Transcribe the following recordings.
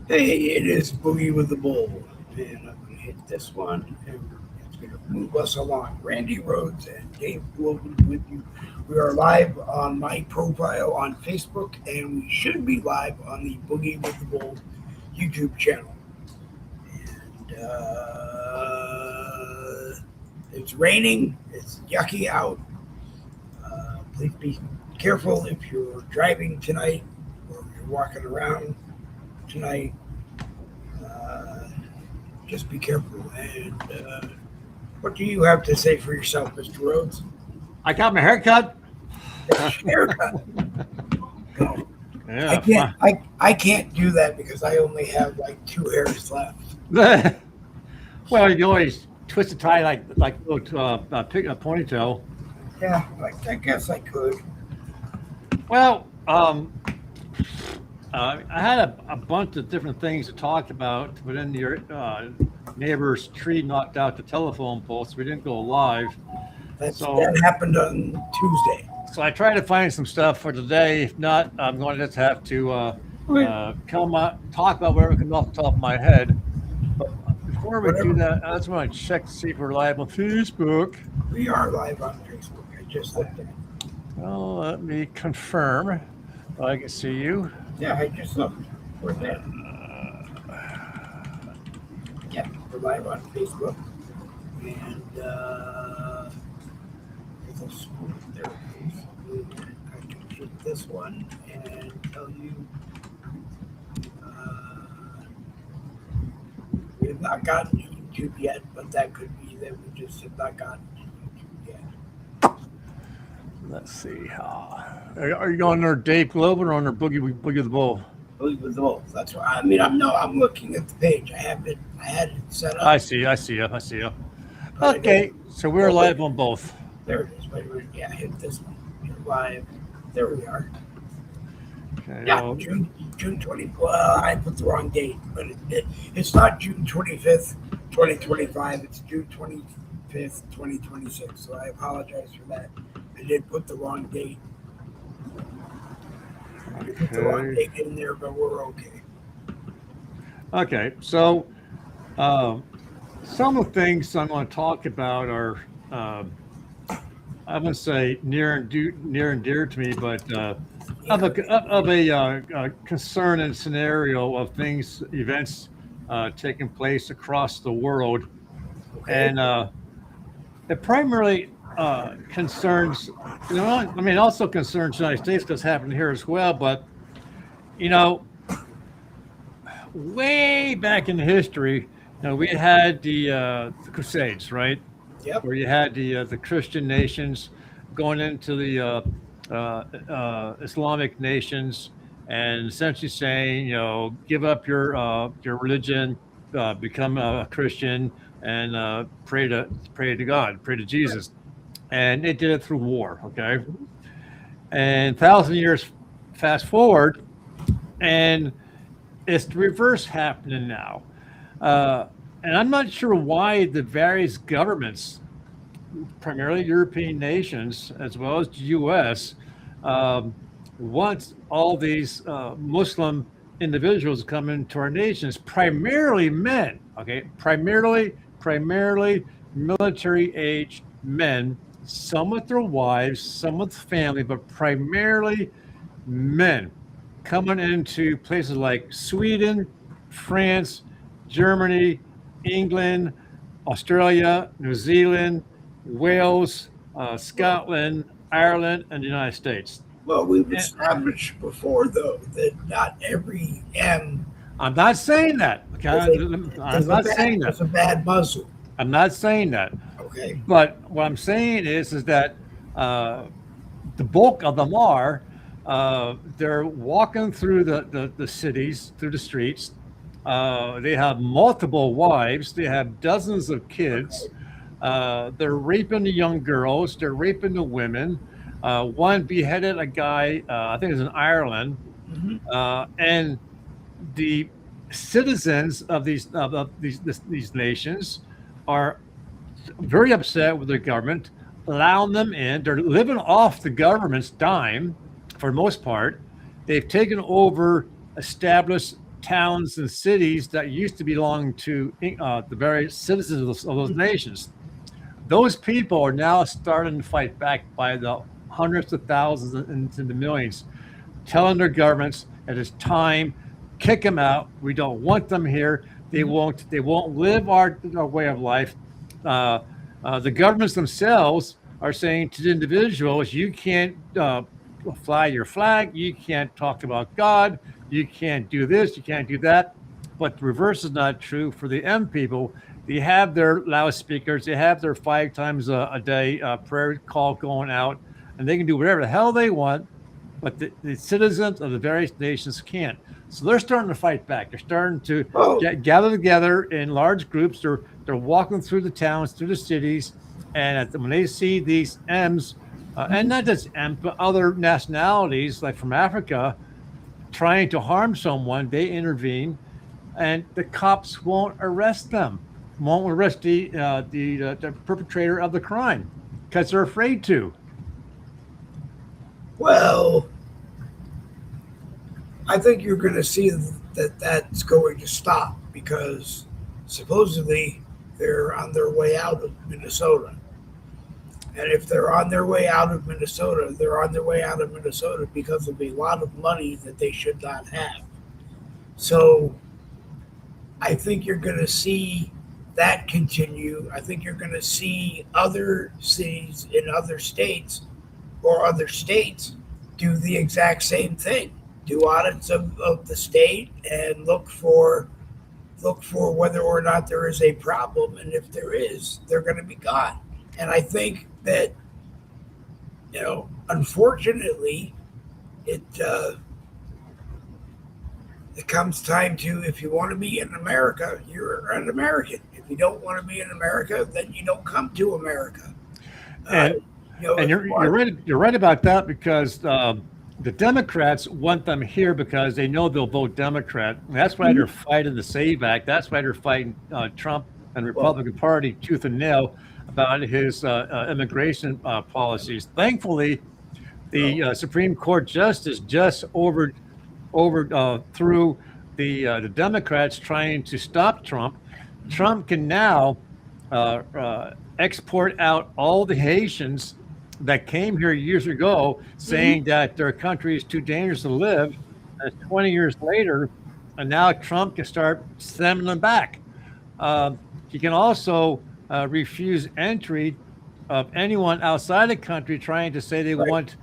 Hey, it is Boogie with the Bull, and I'm going to hit this one, and it's going to move us along. Randy Rhodes and Dave Globin with you. We are live on my profile on Facebook, and we should be live on the Boogie with the Bull YouTube channel. And it's raining, it's yucky out. Please be careful if you're driving tonight or you're walking around tonight. Just be careful. And what do you have to say for yourself, Mr. Rhodes? I got my hair cut. Haircut. No, Yeah. I can't do that because I only have like 2 hairs left. Well, you always twist a tie like a ponytail. Yeah, I guess I could. Well, I had a bunch of different things to talk about, but then your neighbor's tree knocked out the telephone pole, so we didn't go live. That happened on Tuesday. So I tried to find some stuff for today. If not, I'm going to just have to talk about whatever comes off the top of my head. But before we do that, I just want to check to see if we're live on Facebook. We are live on Facebook. I just looked at it. Well, let me confirm. I can see you. Yeah, I just looked. We're there. Yeah, we're live on Facebook. And there's a school there. I can hit this one and tell you we have not gotten to YouTube yet, but that could be that we just have not gotten to YouTube yet. Let's see. Are you on there, Dave Globin, or on there, Boogie the Bull? Boogie with the Bull. That's what I mean. I'm looking at the page. I had it set up. I see you. Okay, so we're live on both. There it is. Wait a minute. Yeah, hit this one. You're live. There we are. Okay, Yeah, well, June 20. Well, I put the wrong date, but it's not June 25th, 2025. It's June 25th, 2026. So I apologize for that. I did put the wrong date. I put the wrong date in there, but we're okay. Okay, so some of the things I'm going to talk about are, I wouldn't say near and dear to me, but of a concern and scenario of events taking place across the world, Okay. and it primarily concerns, also concerns the United States because it's happened here as well. But way back in history, we had the Crusades, right? Yep. Where you had the Christian nations going into the Islamic nations and essentially saying, give up your religion, become a Christian, and pray to God, pray to Jesus. And they did it through war, okay? And 1,000 years fast forward, and it's the reverse happening now. And I'm not sure why the various governments, primarily European nations, as well as the U.S., want all these Muslim individuals to come into our nations, primarily men, okay? Primarily military-age men, some with their wives, some with family, but primarily men coming into places like Sweden, France, Germany, England, Australia, New Zealand, Wales, Scotland, Ireland, and the United States. Well, we've established before, though, that not every M. I'm not saying that. Okay? I'm not saying that. It's a bad Muslim. I'm not saying that. Okay. But what I'm saying is that the bulk of them are they're walking through the cities, through the streets. They have multiple wives. They have dozens of kids. They're raping the young girls. They're raping the women. One beheaded a guy, I think it was in Ireland. Mm-hmm. And the citizens of these nations are very upset with the government, allowing them in. They're living off the government's dime for the most part. They've taken over established towns and cities that used to belong to the various citizens of those nations. Those people are now starting to fight back by the hundreds of thousands and into the millions, telling their governments it is time, kick them out. We don't want them here. They won't live our way of life. Uh, the governments themselves are saying to the individuals, you can't fly your flag, you can't talk about God, you can't do this, you can't do that. But the reverse is not true for the M people. They have their loudspeakers, they have their 5 times a day prayer call going out, and they can do whatever the hell they want, but the citizens of the various nations can't. So they're starting to fight back. They're starting to Oh, gather together in large groups. They're walking through the towns, through the cities, and when they see these M's, and not just M's, but other nationalities like from Africa trying to harm someone, they intervene, and the cops won't arrest them, won't arrest the perpetrator of the crime because they're afraid to. well, I think you're going to see that that's going to stop because supposedly they're on their way out of Minnesota. And if they're on their way out of Minnesota, they're on their way out of Minnesota because of a lot of money that they should not have. So I think you're going to see that continue. I think you're going to see other cities in other states or other states do the exact same thing. Do audits of the state and look for whether or not there is a problem, and if there is, they're going to be gone. And I think that unfortunately, it comes time to, if you want to be in America, you're an American. If you don't want to be in America, then you don't come to America. Uh, And and you're right. You're right about that because the Democrats want them here because they know they'll vote Democrat. And that's why they're fighting the SAVE Act. That's why they're fighting Trump and the Republican Party tooth and nail about his immigration policies. Thankfully, the Supreme Court justice just overthrew the Democrats trying to stop Trump. Trump can now export out all the Haitians that came here years ago saying that their country is too dangerous to live. And 20 years later, and now Trump can start sending them back. He can also refuse entry of anyone outside the country trying to say they want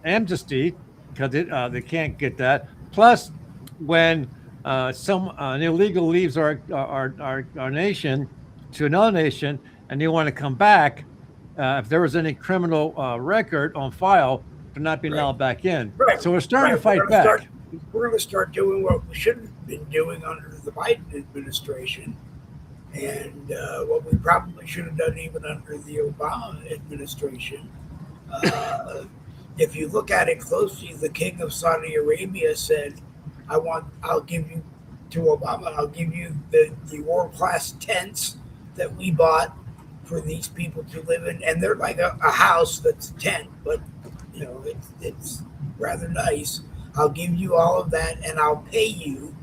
amnesty because they can't get that. Plus, when an illegal leaves our nation to another nation and they want to come back, if there was any criminal record on file, they're not being allowed back in. Right. So we're starting to fight We're back. we're going to start doing what we should have been doing under the Biden administration, and what we probably should have done even under the Obama administration. If you look at it closely, the king of Saudi Arabia said, I'll give you to Obama, I'll give you the world-class tents that we bought for these people to live in. And they're like a house that's a tent, but it's rather nice. I'll give you all of that and I'll pay you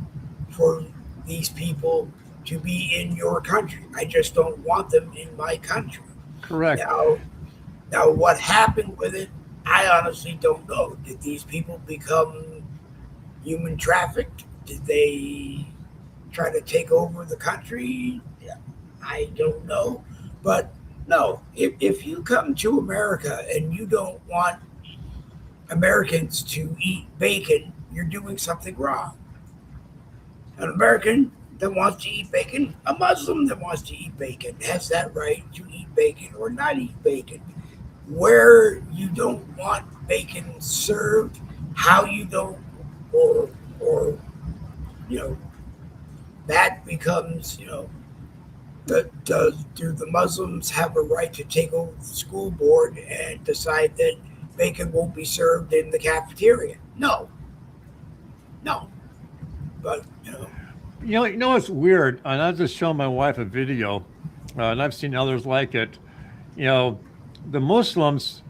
for these people to be in your country. I just don't want them in my country. Correct. Now what happened with it, I honestly don't know. Did these people become human trafficked? Did they try to take over the country? Yeah, I don't know. But no, if you come to America and you don't want Americans to eat bacon, you're doing something wrong. An American that wants to eat bacon, a Muslim that wants to eat bacon has that right to eat bacon or not eat bacon. Where you don't want bacon served, how you don't, or that becomes, do the Muslims have a right to take over the school board and decide that bacon won't be served in the cafeteria? No. But You know what's weird? And I was just showing my wife a video, and I've seen others like it. The Muslims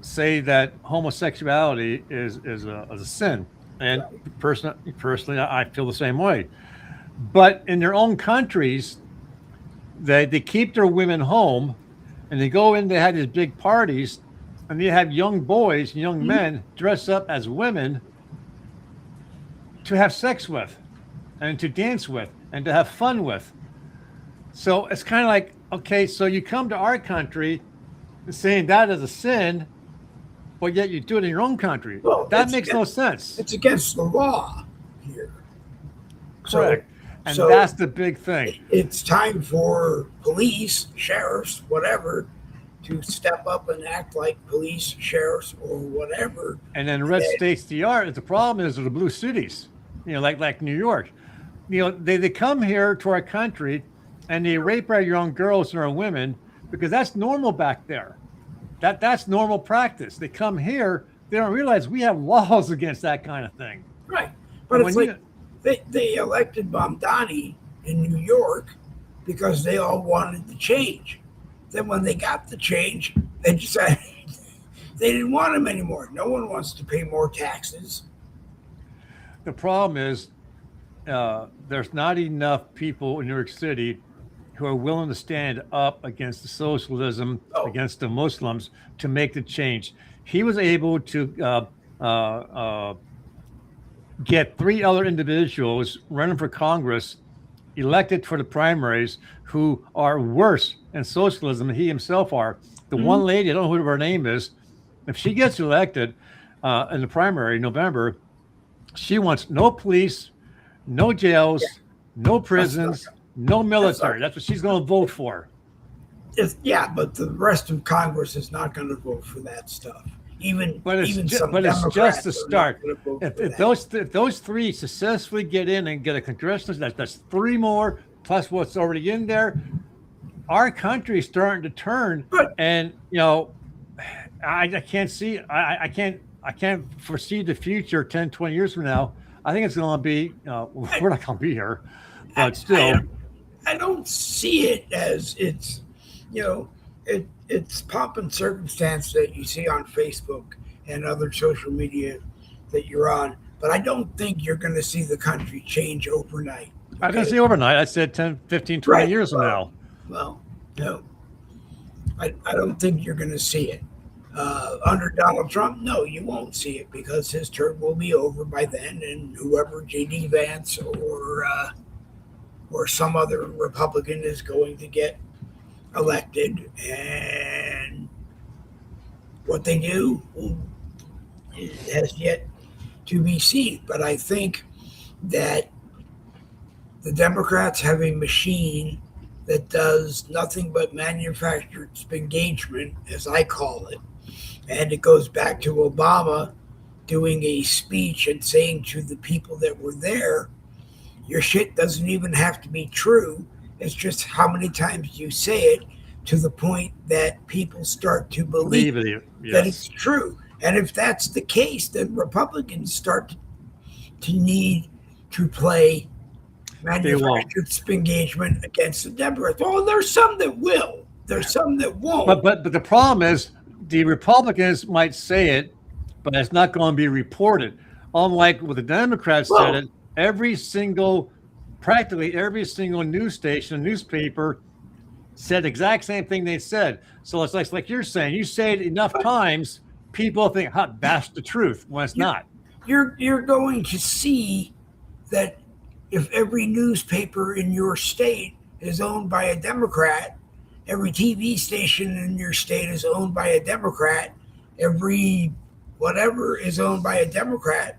say that homosexuality is a sin. And personally, I feel the same way. But in their own countries, they keep their women home, and they go in. They have these big parties, and they have young boys and young Mhm. men dress up as women to have sex with, and to dance with, and to have fun with. So it's kind of like, okay, so you come to our country saying that is a sin, but yet you do it in your own country. Well, That makes no sense. it's against the law here. So Correct. And so that's the big thing. it's time for police, sheriffs, whatever, to step up and act like police, sheriffs, or whatever. And then red states the art. The problem is the blue cities, like New York. They come here to our country and they rape our young girls and our women because that's normal back there. That's normal practice. They come here, they don't realize we have laws against that kind of thing. Right. But And it's when like they elected Mamdani in New York because they all wanted the change. Then when they got the change, they decided they didn't want him anymore. No one wants to pay more taxes. the problem is there's not enough people in New York City who are willing to stand up against the socialism, Oh, against the Muslims, to make the change. He was able to get three other individuals running for Congress, elected for the primaries, who are worse in socialism than he himself are. The mhm. one lady, I don't know who her name is, if she gets elected in the primary in November, she wants no police, no Yeah, jails, no that's not. prisons, no That's not. military. That's what she's going to vote for. Yeah, but the rest of Congress is not going to vote for that stuff. Even some But it's just the Democrats are not start. going to vote If, for if that. those three successfully get in and get a congressional, that's three more plus what's already in there. Our country's starting to turn, But and I can't see. I can't foresee the future 10, 20 years from now. I think it's going to be. We're not going to be here, I, but still. I don't see it as it's, you know, it's pomp and circumstance that you see on Facebook and other social media that you're on. But I don't think you're going to see the country change overnight. I didn't Okay, say overnight. I said 10, 15, 20 right? years from now. Well, no, I don't think you're going to see it. Under Donald Trump, no, you won't see it because his term will be over by then, and whoever J.D. Vance or some other Republican is going to get elected, and what they do has yet to be seen. But I think that the Democrats have a machine that does nothing but manufactured engagement, as I call it. And it goes back to Obama doing a speech and saying to the people that were there, your shit doesn't even have to be true. It's just how many times you say it to the point that people start to believe Believe it. that it's Yes. true. And if that's the case, then Republicans start to need to play They won't. manufactured engagement against the Democrats. Oh, there's some that will. There's some that won't. But the problem is the Republicans might say it, but it's not going to be reported. Unlike what the Democrats said Well, it, practically every single news station, newspaper said the exact same thing they said. So it's like you're saying, you say it enough times, people think, that's the truth. When it's you're, not. you're going to see that if every newspaper in your state is owned by a Democrat, every TV station in your state is owned by a Democrat, every whatever is owned by a Democrat,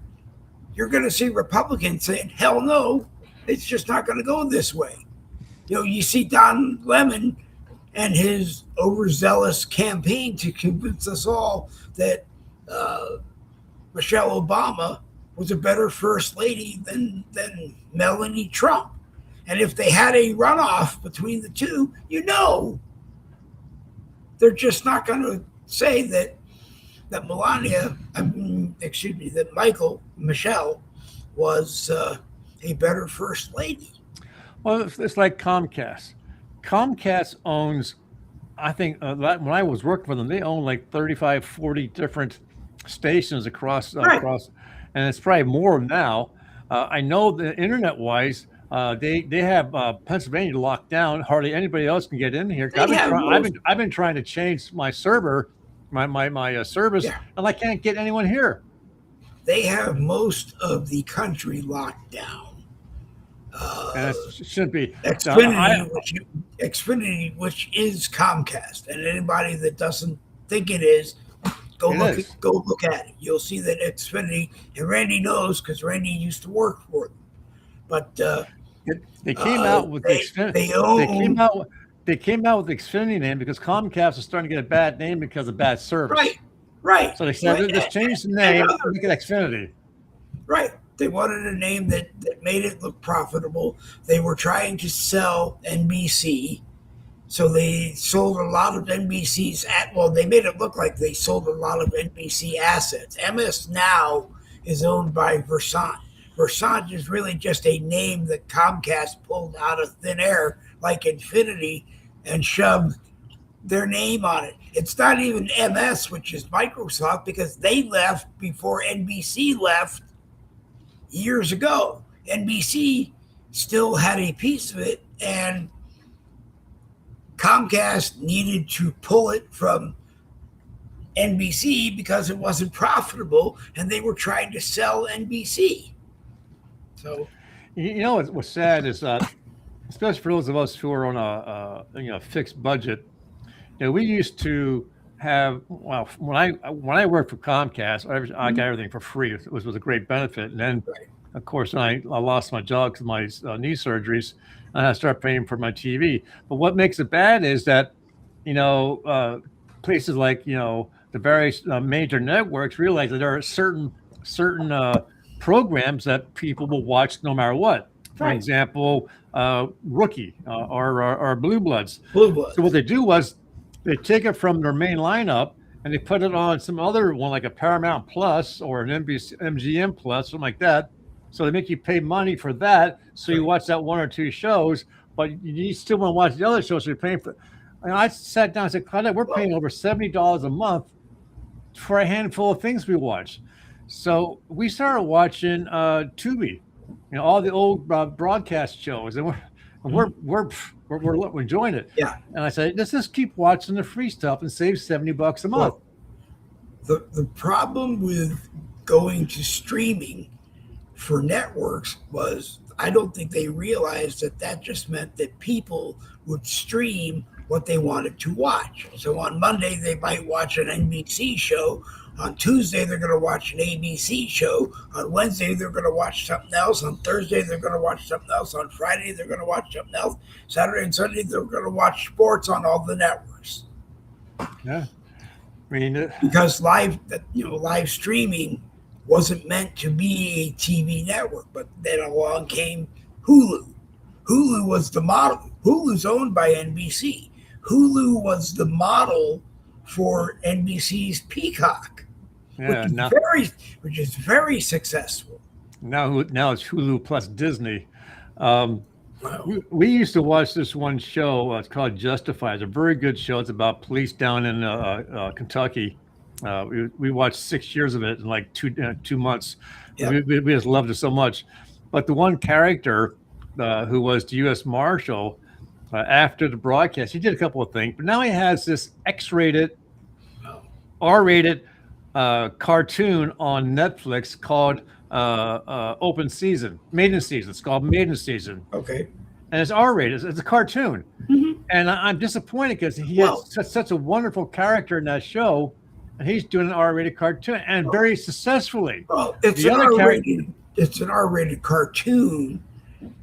you're going to see Republicans saying, hell no, it's just not going to go this way. You see Don Lemon and his overzealous campaign to convince us all that Michelle Obama was a better first lady than Melanie Trump. And if they had a runoff between the two, they're just not going to say that Michelle was a better first lady. Well, it's like Comcast. Comcast owns, I think, when I was working for them, they own like 35, 40 different stations across. Right. and it's probably more now. I know that internet-wise, they have Pennsylvania locked down. Hardly anybody else can get in here. They have most. I've been trying to change my server, my service, Yeah, and I can't get anyone here. they have most of the country locked down. And it shouldn't be. Xfinity, Xfinity, which is Comcast, and anybody that doesn't think it is, go look at it. You'll see that Xfinity, and Randy knows because Randy used to work for them. But they came out with they came out with the Xfinity name because Comcast is starting to get a bad name because of bad service. Right. So they said, let's change the name and make it Xfinity. Right. They wanted a name that made it look profitable. They were trying to sell NBC. So they sold a lot of NBC's they made it look like they sold a lot of NBC assets. MS Now is owned by Versant. Versant is really just a name that Comcast pulled out of thin air, like Infinity, and shoved their name on it. It's not even MS, which is Microsoft, because they left before NBC left years ago. NBC still had a piece of it, and Comcast needed to pull it from NBC because it wasn't profitable, and they were trying to sell NBC. So, what's sad is that, especially for those of us who are on a fixed budget, we used to have when I worked for Comcast, I got everything for free. It was a great benefit, and then of course I lost my job because of my knee surgeries, and I started paying for my TV. But what makes it bad is that places like the various major networks realize that there are certain programs that people will watch no matter what. For example, Rookie or Blue Bloods. So what they do was they take it from their main lineup and they put it on some other one, like a Paramount Plus or an MGM Plus, something like that. So they make you pay money for that. So you watch that one or two shows, but you still want to watch the other shows. So you're paying for. And I sat down and said, Claudette, we're paying over $70 a month for a handful of things we watch. So we started watching Tubi, all the old broadcast shows, and we're enjoying it. Yeah. And I said, let's just keep watching the free stuff and save $70 a month. Well, the problem with going to streaming for networks was I don't think they realized that just meant that people would stream what they wanted to watch. So on Monday, they might watch an NBC show. On Tuesday, they're going to watch an ABC show. On Wednesday, they're going to watch something else. On Thursday, they're going to watch something else. On Friday, they're going to watch something else. Saturday and Sunday, they're going to watch sports on all the networks. Yeah. I mean, because live streaming wasn't meant to be a TV network, but then along came Hulu. Hulu was the model. Hulu's owned by NBC. Hulu was the model for NBC's Peacock, which is very successful. Now it's Hulu plus Disney. We used to watch this one show. It's called Justified. It's a very good show. It's about police down in Kentucky. We watched 6 years of it in like 2 months. Yep. We just loved it so much. But the one character who was the U.S. Marshal, after the broadcast, he did a couple of things. But now he has this X-rated, R-rated cartoon on Netflix called Open Season, Maiden Season. It's called Maiden Season. Okay. And it's R-rated. It's a cartoon. Mm-hmm. And I'm disappointed because he has such a wonderful character in that show. And he's doing an R-rated cartoon and very successfully. Well, it's an R-rated cartoon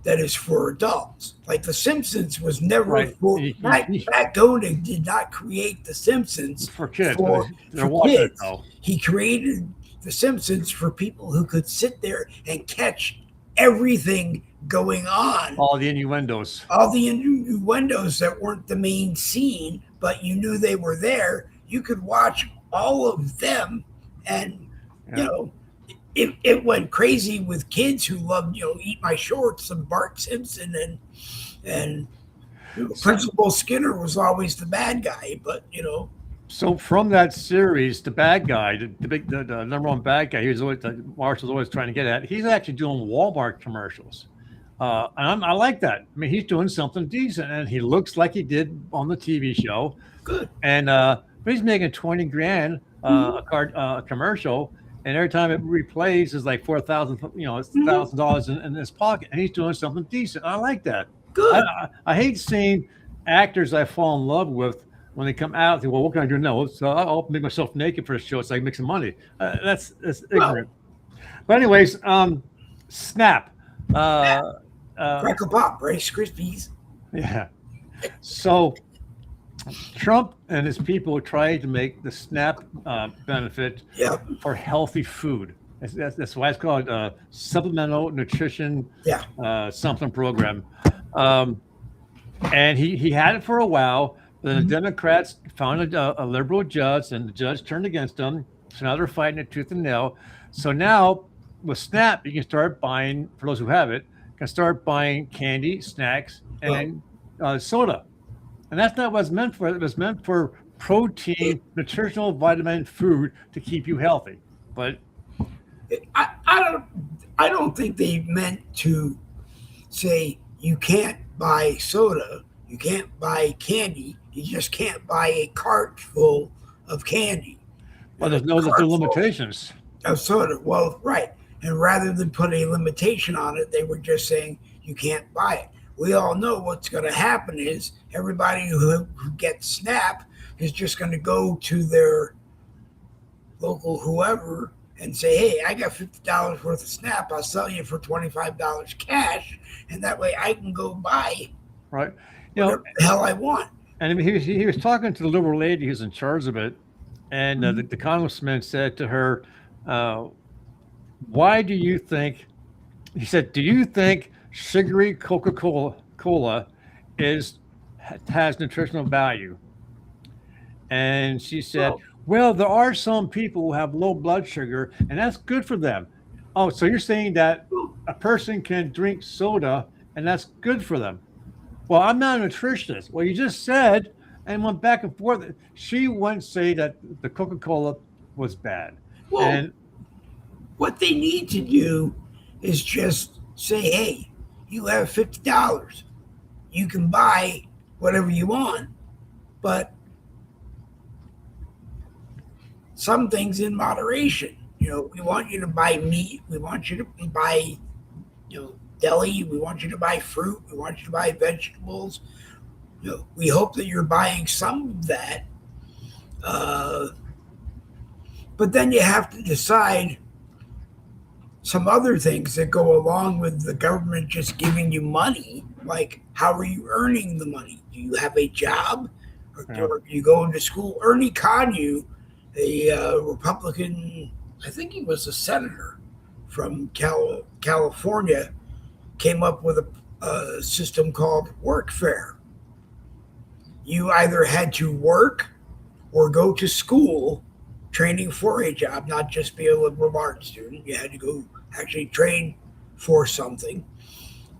that is for adults. Like The Simpsons was never for Matt Groening did not create The Simpsons for kids. For kids. He created The Simpsons for people who could sit there and catch everything going on. All the innuendos. All the innuendos that weren't the main scene, but you knew they were there. You could watch all of them, and it went crazy with kids who loved Eat My Shorts and Bart Simpson and Principal Skinner was always the bad guy, but So from that series, the bad guy, the number one bad guy, he was always Marshall's always trying to get at. He's actually doing Walmart commercials, and I like that. I mean, he's doing something decent, and he looks like he did on the TV show. Good. And but he's making 20 grand a commercial, and every time it replays is like 4,000, it's $1,000 in his pocket, and he's doing something decent. I like that. Good. I hate seeing actors I fall in love with when they come out. They, well, what can I do now? So I'll make myself naked for a show so I can make some money. That's ignorant. But anyways, Snap. Crackle Pop, Rice Krispies. Yeah. So Trump and his people tried to make the SNAP benefit for healthy food. That's why it's called Supplemental Nutrition something program. And he had it for a while. Then the Democrats found a liberal judge, and the judge turned against them. So now they're fighting it tooth and nail. So now with SNAP, you can start buying, for those who have it, can start buying candy, snacks, and soda. And that's not what it's meant for. It was meant for protein, nutritional vitamin food to keep you healthy. But I don't think they meant to say you can't buy soda, you can't buy candy, you just can't buy a cart full of candy. Well, there's no limitations. Of soda. Well, right. And rather than put a limitation on it, they were just saying you can't buy it. We all know what's going to happen is everybody who gets SNAP is just going to go to their local whoever and say, hey, I got $50 worth of SNAP. I'll sell you for $25 cash. And that way I can go buy whatever the hell I want. And he was talking to the liberal lady who's in charge of it. And the congressman said to her, why do you think, he said, do you think sugary Coca-Cola has nutritional value? And she said, well, there are some people who have low blood sugar, and that's good for them. Oh, so you're saying that a person can drink soda, and that's good for them? Well, I'm not a nutritionist. Well, you just said, and went back and forth. She wouldn't say that the Coca-Cola was bad. Well, and what they need to do is just say, hey, you have $50. You can buy whatever you want, but some things in moderation. We want you to buy meat. We want you to buy, deli. We want you to buy fruit. We want you to buy vegetables. We hope that you're buying some of that. But then you have to decide some other things that go along with the government just giving you money. Like, how are you earning the money? Do you have a job? Or do you go into school? Ernie Connew, a Republican, I think he was a senator from California, came up with a system called workfare. You either had to work or go to school training for a job, not just be a liberal arts student. You had to go actually train for something.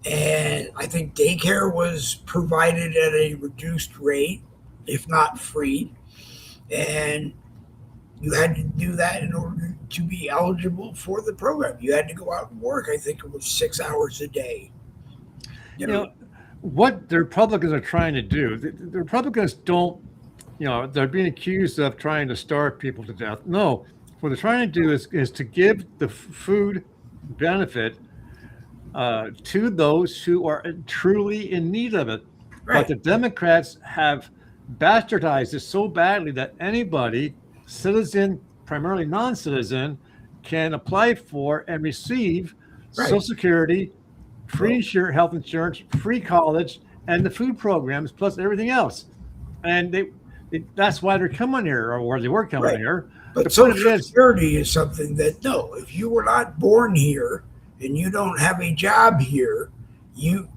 And I think daycare was provided at a reduced rate, if not free. And you had to do that in order to be eligible for the program. You had to go out and work. I think it was 6 hours a day. What the Republicans are trying to do, the Republicans don't, they're being accused of trying to starve people to death. No, what they're trying to do is to give the food benefit to those who are truly in need of it. Right. But the Democrats have bastardized this so badly that anybody, citizen, primarily non-citizen, can apply for and receive Social Security, free health insurance, free college, and the food programs, plus everything else. And that's why they're coming here, or they were coming here. But Social Security is something that, no, if you were not born here and you don't have a job here, if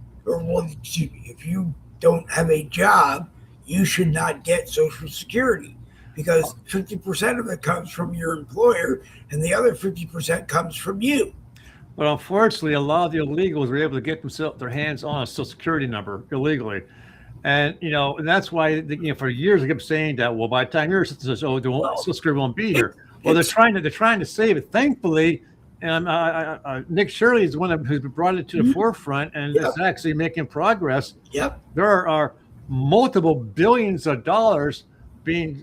you don't have a job, you should not get Social Security, because 50% of it comes from your employer and the other 50% comes from you. But unfortunately, a lot of the illegals were able to get their hands on a Social Security number illegally. And and that's why for years I kept saying that. Well, by the time you're oh, Well, Sister won't be it, here. Well, it's they're trying to save it. Thankfully, and Nick Shirley is one who's brought it to the forefront, and yep, it's actually making progress. yep, There are multiple billions of dollars being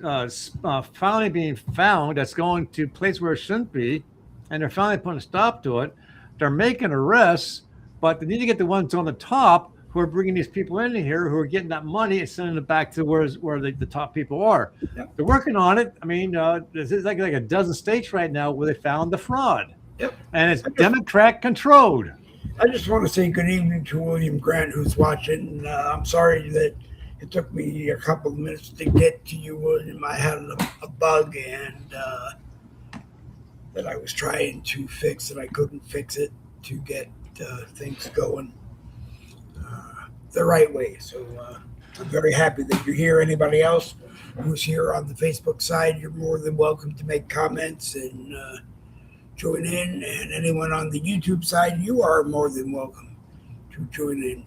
finally being found that's going to place where it shouldn't be, and they're finally putting a stop to it. They're making arrests, but they need to get the ones on the top who are bringing these people into here, who are getting that money and sending it back to where the top people are. yep, They're working on it. I mean, there's like a dozen states right now where they found the fraud, yep. and it's Democrat controlled. I just want to say good evening to William Grant, who's watching. I'm sorry that it took me a couple of minutes to get to you, William. I had a bug and that I was trying to fix, and I couldn't fix it to get things going the right way. So I'm very happy that you're here. Anybody else who's here on the Facebook side, you're more than welcome to make comments and join in. And anyone on the YouTube side, you are more than welcome to join in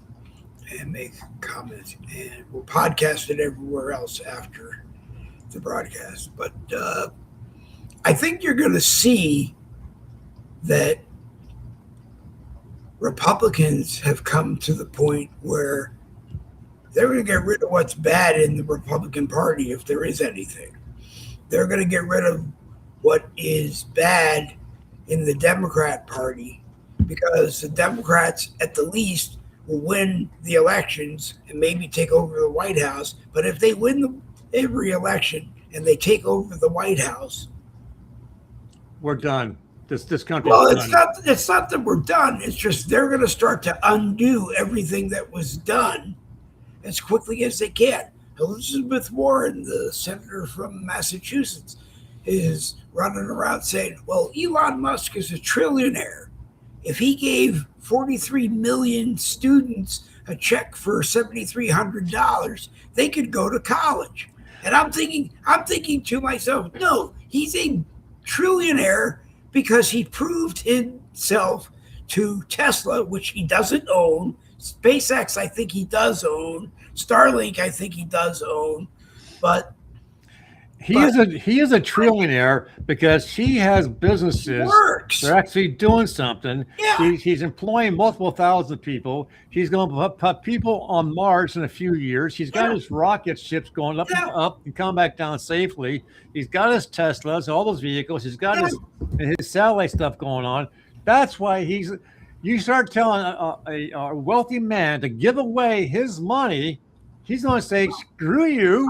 and make comments. And we'll podcast it everywhere else after the broadcast. But I think you're going to see that Republicans have come to the point where they're going to get rid of what's bad in the Republican Party, if there is anything. They're going to get rid of what is bad in the Democrat Party, because the Democrats, at the least, will win the elections and maybe take over the White House. But if they win every election and they take over the White House, we're done. This country. Well, it's not that we're done. It's just they're going to start to undo everything that was done as quickly as they can. Elizabeth Warren, the senator from Massachusetts, is running around saying, well, Elon Musk is a trillionaire. If he gave 43 million students a check for $7,300, they could go to college. And I'm thinking to myself, no, he's a trillionaire because he proved himself to Tesla, which he doesn't own. SpaceX, I think he does own. Starlink, I think he does own. But he is a trillionaire because he has businesses. They're actually doing something. Yeah. He's employing multiple thousand people. He's going to put people on Mars in a few years. He's got his rocket ships going up and up and come back down safely. He's got his Teslas, all those vehicles. He's got his satellite stuff going on. That's why you start telling a wealthy man to give away his money, he's going to say, screw you.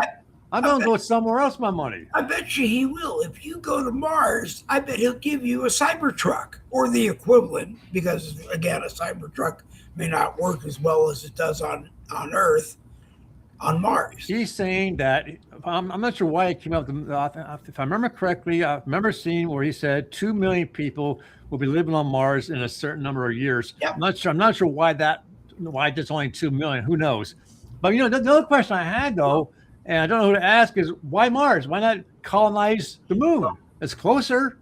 I'm going to go somewhere else, my money. I bet you he will. If you go to Mars, I bet he'll give you a Cybertruck or the equivalent, because, again, a Cybertruck may not work as well as it does on Earth, on Mars. He's saying that, I'm not sure why he came up with, if I remember correctly, I remember seeing where he said 2 million people will be living on Mars in a certain number of years. Yep. I'm not sure why there's only 2 million. Who knows? But, the other question I had, though, and I don't know who to ask, is why Mars? Why not colonize the moon? It's closer.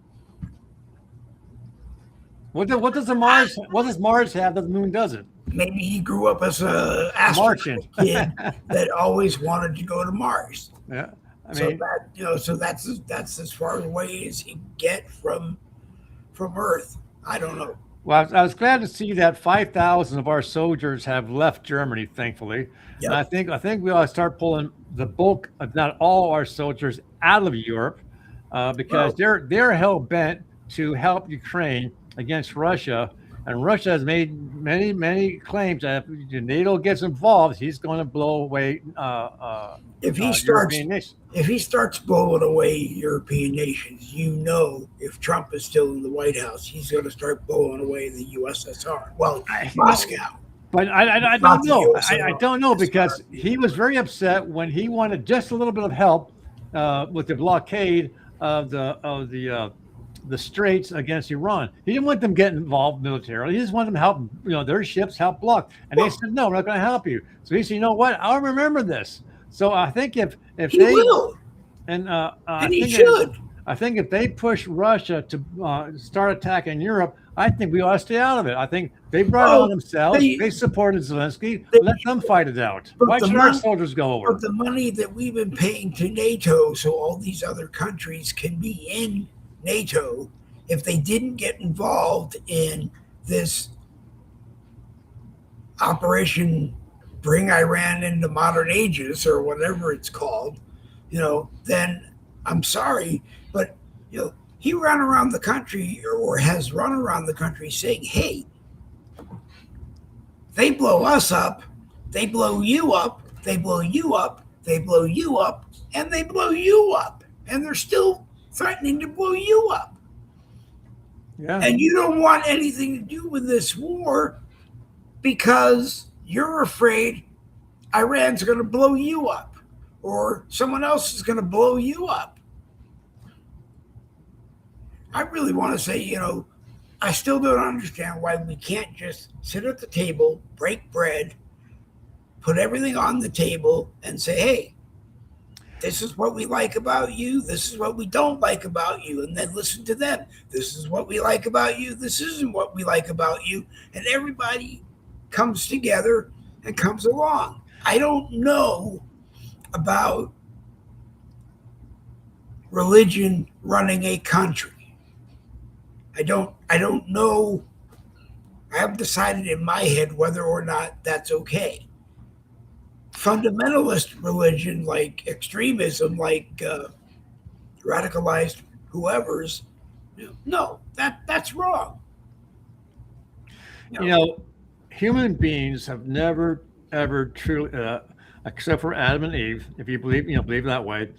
What does Mars have that the moon doesn't? Maybe he grew up as a astronaut kid that always wanted to go to Mars. Yeah, so that's as far away as he can get from Earth. I don't know. Well, I was glad to see that 5,000 of our soldiers have left Germany, thankfully. Yep. And I think we ought to start pulling the bulk, if not all, our soldiers out of Europe, because they're hell bent to help Ukraine against Russia. And Russia has made many claims that if NATO gets involved, he's going to blow away. If he starts blowing away European nations, if Trump is still in the White House, he's going to start blowing away the USSR. Well, Moscow. But I don't know. I don't know, because he was very upset when he wanted just a little bit of help with the blockade of the straits against Iran. He didn't want them getting involved militarily. He just wanted them to help, their ships help block. And they said, no, we're not going to help you. So he said, you know what? I'll remember this. So I think if he will, and he should. I think if they push Russia to start attacking Europe, I think we ought to stay out of it. I think they brought it on Well, themselves. they, They supported Zelensky. they Let them fight it out. but Why the should our money, soldiers go but over? the money that we've been paying to NATO, so all these other countries can be in NATO, if they didn't get involved in this operation, bring Iran into modern ages or whatever it's called, then I'm sorry, but he ran around the country or has run around the country saying, "Hey, they blow us up, they blow you up, they blow you up, they blow you up, and they blow you up, and they're still threatening to blow you up, Yeah. and you don't want anything to do with this war because you're afraid Iran's going to blow you up, or someone else is going to blow you up." I really want to say, I still don't understand why we can't just sit at the table, break bread, put everything on the table, and say, "Hey, this is what we like about you. This is what we don't like about you." And then listen to them. "This is what we like about you. This isn't what we like about you." And everybody comes together and comes along. I don't know about religion running a country. I don't know. I haven't decided in my head whether or not that's okay. Fundamentalist religion, like extremism, like radicalized whoever's, no, that's wrong. Human beings have never, ever truly, except for Adam and Eve, if you believe that way,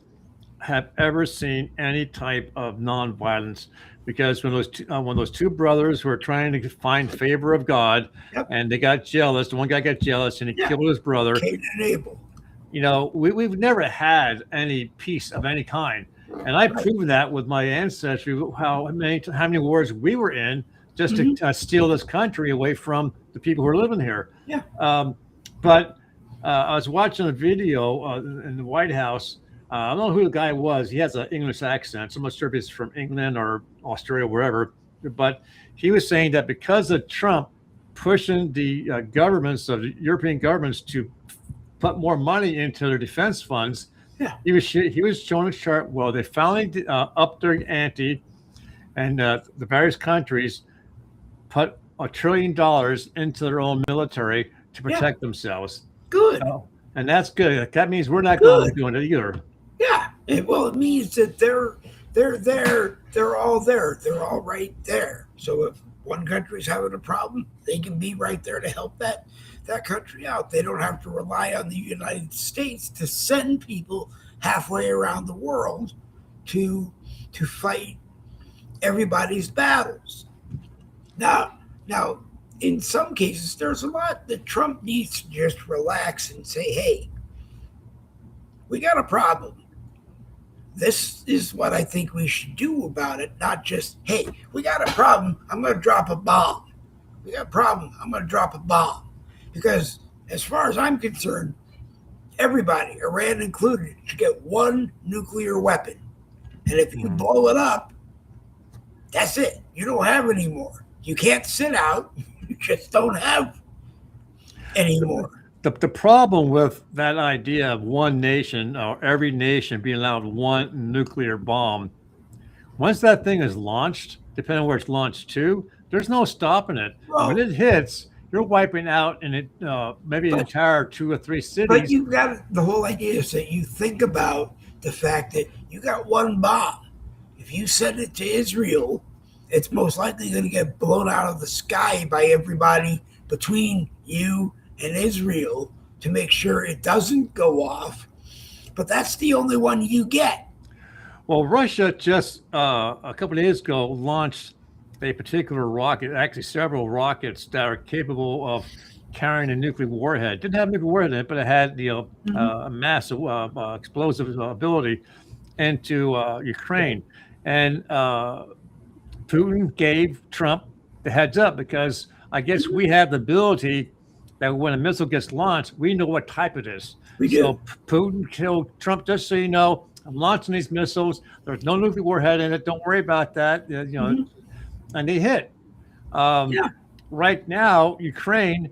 have ever seen any type of nonviolence. Because when those two brothers were trying to find favor of God, Yep. and they got jealous, the one guy got jealous and he killed his brother. Cain and Abel. We've never had any peace of any kind, and I've proven that with my ancestry. How many wars we were in just to steal this country away from the people who are living here. Yeah. But I was watching a video in the White House. I don't know who the guy was. He has an English accent. So I'm not sure if he's from England or Australia, wherever. But he was saying that because of Trump pushing the governments of the European governments to put more money into their defense funds, he was showing a chart. Well, they finally upped their ante, and the various countries put $1 trillion into their own military to protect themselves. Good. And that's good. That means we're not going to be doing it either. Yeah. Well, it means that they're there. They're all there. They're all right there. So if one country's having a problem, they can be right there to help that country out. They don't have to rely on the United States to send people halfway around the world to fight everybody's battles. Now, in some cases, there's a lot that Trump needs to just relax and say, "Hey, we got a problem. This is what I think we should do about it." Not just, "Hey, we got a problem. I'm going to drop a bomb. We got a problem. I'm going to drop a bomb." Because as far as I'm concerned, everybody, Iran included, should get one nuclear weapon. And if you blow it up, that's it. You don't have any more. You can't sit out. You just don't have any more. The problem with that idea of one nation or every nation being allowed one nuclear bomb, once that thing is launched, depending on where it's launched to, there's no stopping it. Well, when it hits, you're wiping out maybe an entire 2 or 3 cities. But you got the whole idea is that you think about the fact that you got one bomb. If you send it to Israel, it's most likely going to get blown out of the sky by everybody between you and Israel to make sure it doesn't go off. But that's the only one you get. Well, Russia just a couple of days ago launched a particular rocket, actually several rockets that are capable of carrying a nuclear warhead. Didn't have a nuclear warhead in it, but it had a massive explosive ability into Ukraine. And Putin gave Trump the heads up because I guess we have the ability that when a missile gets launched, we know what type it is. So Putin killed Trump, just so you know, I'm launching these missiles. There's no nuclear warhead in it. Don't worry about that. And they hit. Yeah. Right now, Ukraine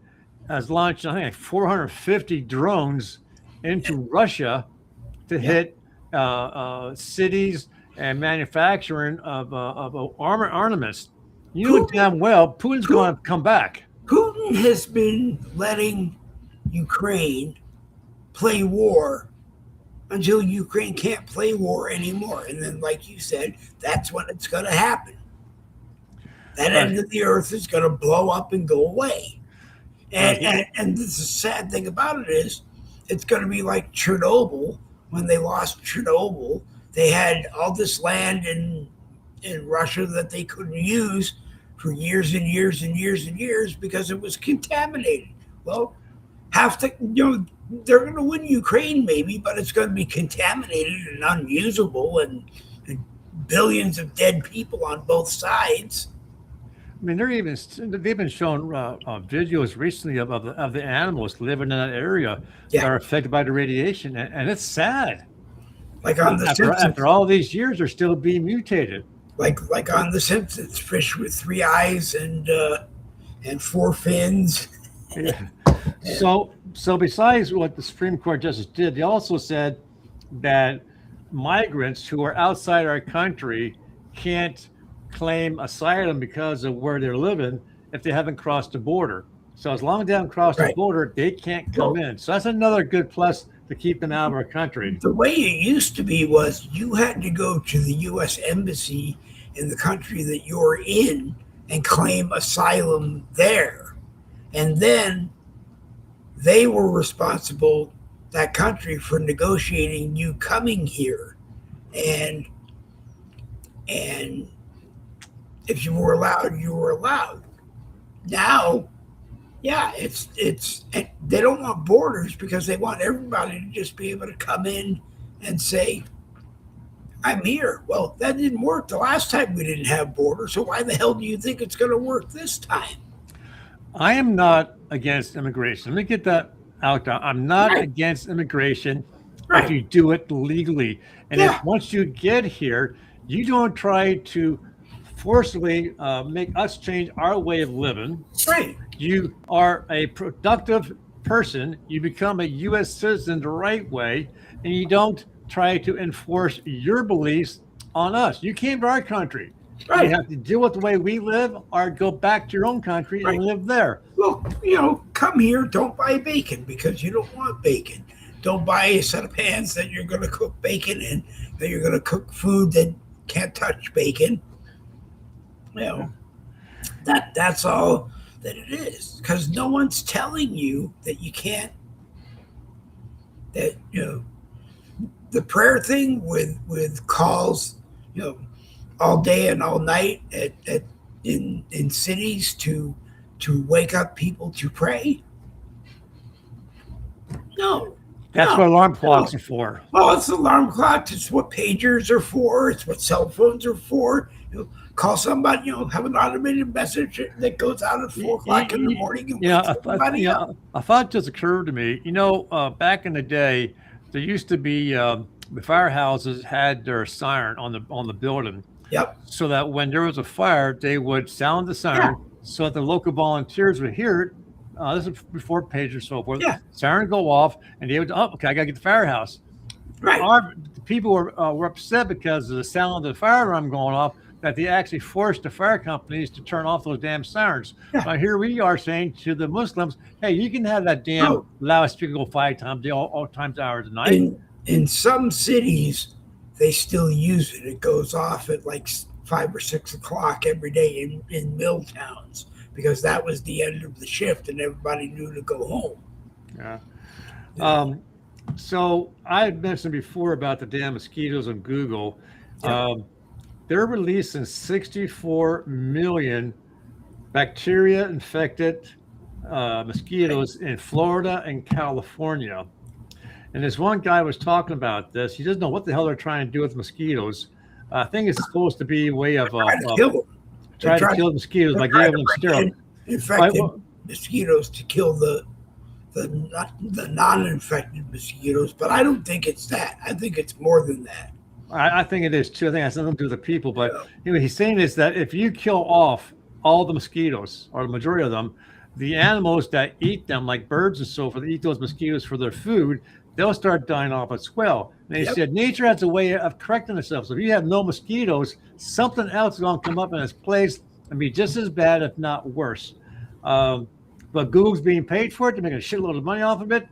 has launched, I think, like 450 drones into Russia to Yeah. hit cities and manufacturing of armaments. You know Putin, damn well Putin's going Putin, to come back. Putin has been letting Ukraine play war until Ukraine can't play war anymore. And then, like you said, that's when it's going to happen. That Right. end of the earth is going to blow up and go away. Right. And the sad thing about it is, it's going to be like Chernobyl. When they lost Chernobyl, they had all this land in Russia that they couldn't use for years and years and years and years because it was contaminated. Well, have to, they're going to win Ukraine maybe, but it's going to be contaminated and unusable, and billions of dead people on both sides. I mean, they've been showing videos recently of the animals living in that area that Yeah, are affected by the radiation, and it's sad. like on the After Simpsons, all these years, they're still being mutated. like on the Simpsons, fish with three eyes and four fins. Yeah. So besides what the Supreme Court justice did, they also said that migrants who are outside our country can't claim asylum because of where they're living if they haven't crossed the border. So as long as they haven't crossed the Right. border, they can't come Well, in. So that's another good plus to keep them out of our country. the way it used to be was you had to go to the U.S. Embassy in the country that you're in and claim asylum there. And then they were responsible, that country, for negotiating you coming here. And and if you were allowed, you were allowed. Now, yeah, it's they don't want borders because they want everybody to just be able to come in and say, I'm here. Well, that didn't work the last time we didn't have borders. So why the hell do you think it's going to work this time? I am not against immigration. Let me get that out there. I'm not Right. against immigration if Right. you do it legally. And Yeah. if once you get here, you don't try to forcibly make us change our way of living. Right. You are a productive person. You become a U.S. citizen the right way, and you don't try to enforce your beliefs on us. You came to our country. Right. You have to deal with the way we live, or go back to your own country Right. and live there. Well, come here. Don't buy bacon because you don't want bacon. Don't buy a set of pans that you're going to cook bacon in, that you're going to cook food that can't touch bacon. That's all that it is, because no one's telling you that you can't, that the prayer thing with calls all day and all night in cities to wake up people to pray. No. That's No. what alarm clocks are for. Well, it's alarm clocks. It's what pagers are for. It's what cell phones are for. Call somebody. Have an automated message that goes out at 4 o'clock in the morning and wakes everybody up. A thought just occurred to me. Back in the day, there used to be the firehouses had their siren on the building, Yep. so that when there was a fire, they would sound the siren so that the local volunteers would hear it. This is before pagers and so forth. Yeah. Siren go off, and they would, okay, I gotta get the firehouse. Right. The people were upset because of the sound of the fire alarm going off, that they actually forced the fire companies to turn off those damn sirens. Yeah. Now here we are saying to the Muslims, hey, you can have that damn No. loudspeaker go 5 times, all times, hours a night. In some cities, they still use it. It goes off at like 5 or 6 o'clock every day in mill towns, because that was the end of the shift and everybody knew to go home. Yeah. So I had mentioned before about the damn mosquitoes on Google. Yeah. They're releasing 64 million bacteria infected mosquitoes in Florida and California. And this one guy was talking about this. He doesn't know what the hell they're trying to do with mosquitoes. I think it's supposed to be a way of Try to kill them. try to kill mosquitoes by giving them steroids. Infected mosquitoes to kill the non-infected mosquitoes, but I don't think it's that. I think it's more than that. I think it is too. I think it has nothing to do with the people. But anyway, he's saying is that if you kill off all the mosquitoes, or the majority of them, the animals that eat them, like birds and so forth, that eat those mosquitoes for their food, they'll start dying off as well. And they Yep. said nature has a way of correcting itself. So if you have no mosquitoes, something else is going to come up in its place and be just as bad, if not worse. Um, but Google's being paid for it. They're making a shitload of money off of it.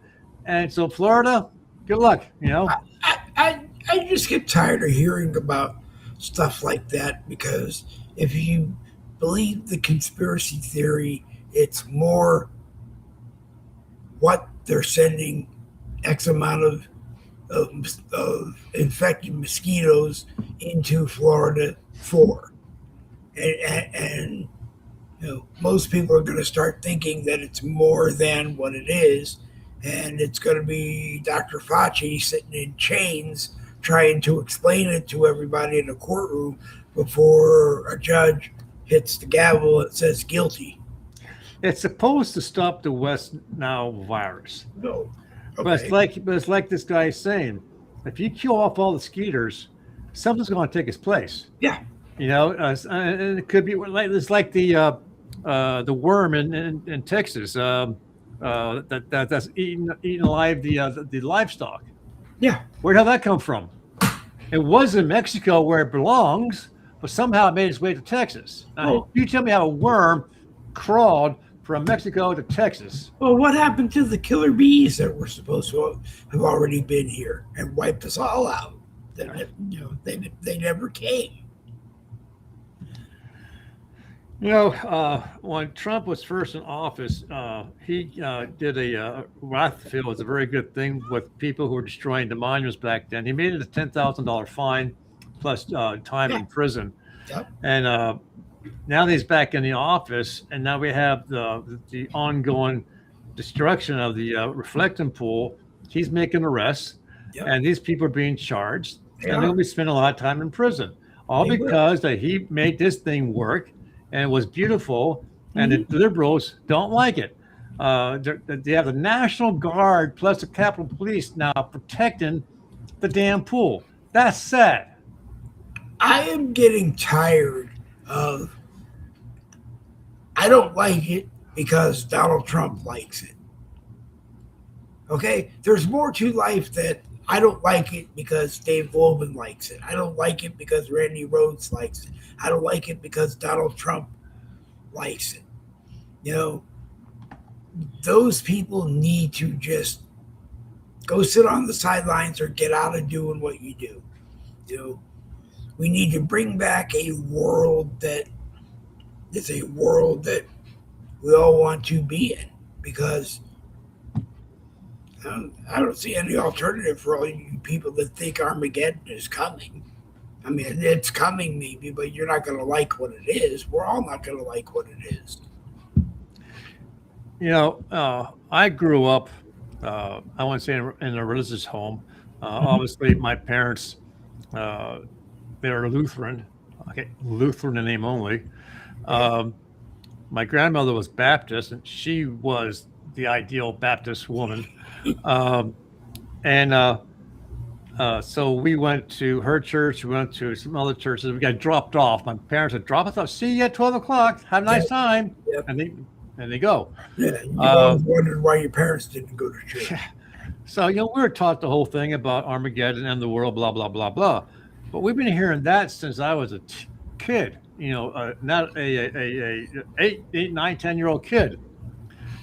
And so Florida, good luck, you know. I just get tired of hearing about stuff like that because if you believe the conspiracy theory, it's more what they're sending X amount of infected mosquitoes into Florida for. And most people are going to start thinking that it's more than what it is. And it's going to be Dr. Fauci sitting in chains trying to explain it to everybody in the courtroom before a judge hits the gavel and says guilty. It's supposed to stop the West Nile virus. No. Okay. But it's like this guy is saying, if you kill off all the skeeters, something's going to take its place. Yeah. You know, and it could be like it's like the worm in Texas that's eating alive the livestock. Yeah. Where did that come from? It was in Mexico where it belongs, but somehow it made its way to Texas. Now, you tell me how a worm crawled from Mexico to Texas. Well, what happened to the killer bees that were supposed to have already been here and wiped us all out? They never came. You know, when Trump was first in office, he did what I feel was a very good thing with people who were destroying the monuments back then. He made it a $10,000 fine plus time in prison. Yep. And now that he's back in the office, and now we have the ongoing destruction of the reflecting pool. He's making arrests, and these people are being charged, and they'll be spending a lot of time in prison, all because that he made this thing work. And it was beautiful, and the liberals don't like it. They have the National Guard plus the Capitol Police now protecting the damn pool. That's sad. I am getting tired of. I don't like it because Donald Trump likes it. Okay? There's more to life that I don't like it because Dave Goldman likes it. I don't like it because Randy Rhoads likes it. I don't like it because Donald Trump likes it. You know, those people need to just go sit on the sidelines or get out of doing what you do. You know, we need to bring back a world that is a world that we all want to be in because I don't see any alternative for all you people that think Armageddon is coming. I mean, it's coming maybe, but you're not going to like what it is. We're all not going to like what it is. You know, I grew up, I wouldn't say in a religious home. Obviously, my parents, they're Lutheran. Okay, Lutheran in name only. My grandmother was Baptist, and she was the ideal Baptist woman. So we went to her church. We went to some other churches. We got dropped off. My parents had dropped us off. See you at 12 o'clock. Have a nice time. Yep. And they go. Yeah, you always wondered why your parents didn't go to church. So, you know, we were taught the whole thing about Armageddon and the world, blah, blah, blah, blah. But we've been hearing that since I was a kid, you know, not a 8, 9, 10-year-old kid,